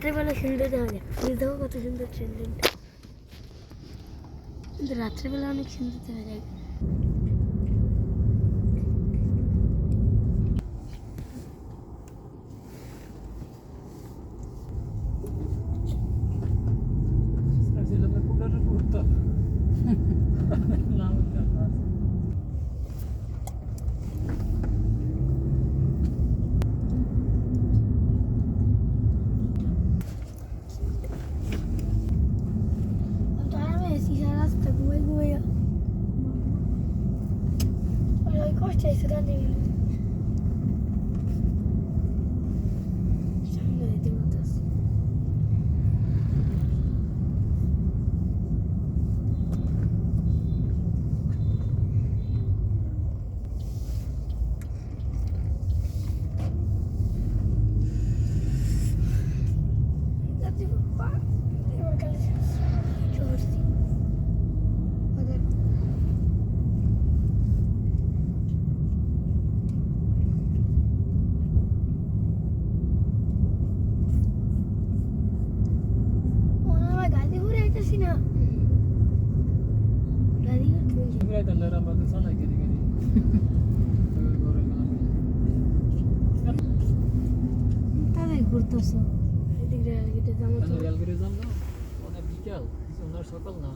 রাত্রেবেলা সুন্দর দেখা যায়। দেখো কত সুন্দর ট্রেনটা, কিন্তু রাত্রেবেলা অনেক সুন্দর দেখা যায়। ঘুরতেছে সকাল না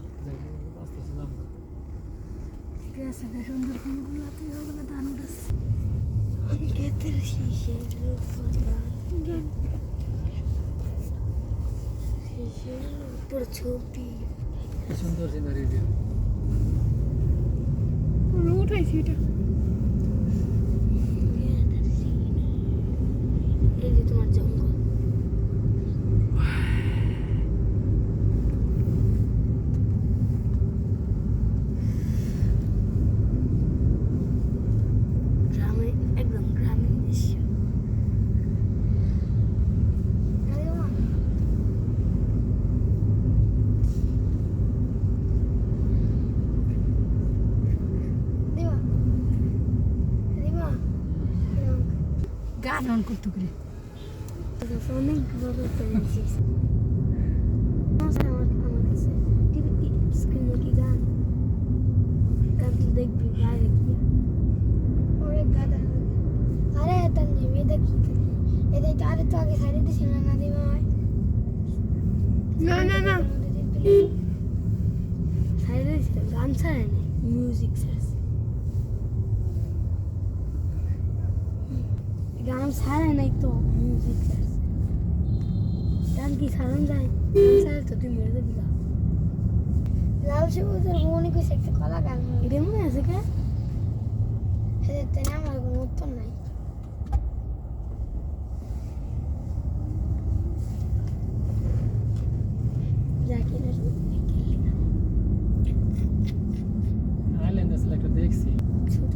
ছবি সুন্দর সিনারি উঠাইছি এটা। এই যে তোমার জঙ্গল, গ্রামে একদম গ্রামীণ দৃশ্য। গান অন করতে করে অনেক বড় পেয়েছিস আমার কাছে টিভি স্ক্রিনে কি গান গান তো দেখবি বাইরে গিয়ে অনেক গাদা। আরে তার নেমে দেখি এটাই তো আরে তো আগে সাইডে দিছি না না দিবা হয় না না না সাইডে দিছি গান ছাড়ে না মিউজিক ছাড়ছে গান ছাড়ে নাই তো মিউজিক ছাড়ছে গান কি ছাড়ান যায় গান ছাড়ে তো তুই মেরে দেবি লাল সবুজের মনে কইছে একটা কলা গান এটা মনে আছে কে সেটা আমার কোনো উত্তর নাই আইল্যান্ড আসলে একটা দেখছি ছোট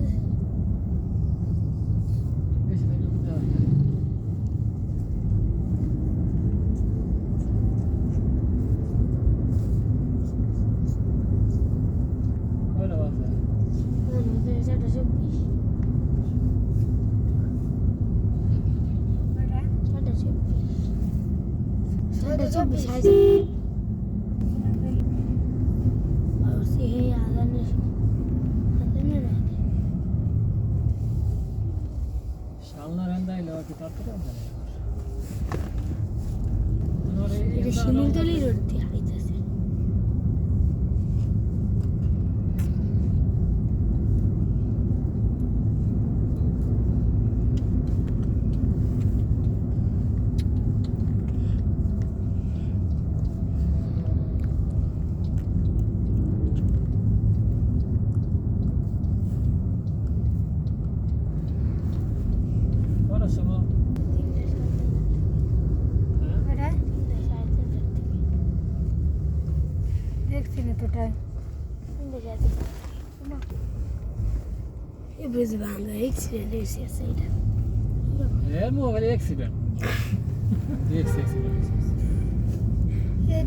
শিমুলতলি রোড দিয়ে আইতেছে Depois ভাঙা অ্যাক্সিডেন্ট হয়েছে সেইটা মোবাইল অ্যাক্সিডেন্ট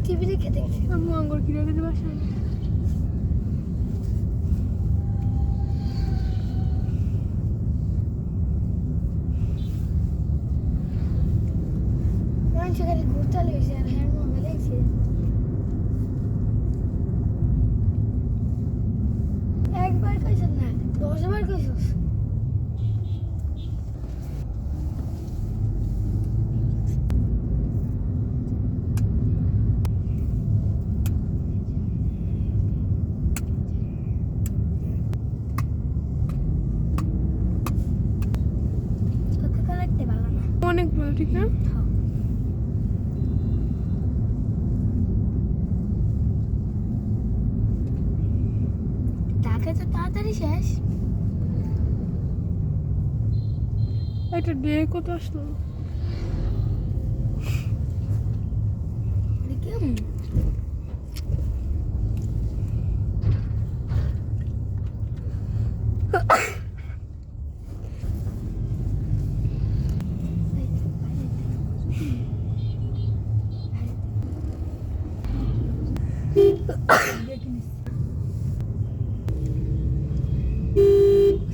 টিভি দেখে দেখছি আমি আঙ্গুর কিনে দিতে পারছি মানুষ খালি ঘুরতে 10 বার কইছস তোকে কালাইতে পারলাম না অনেক বড় ঠিক না তাকে তো তাড়াতাড়ি শেষ এটা ডে কত আসলো কেমন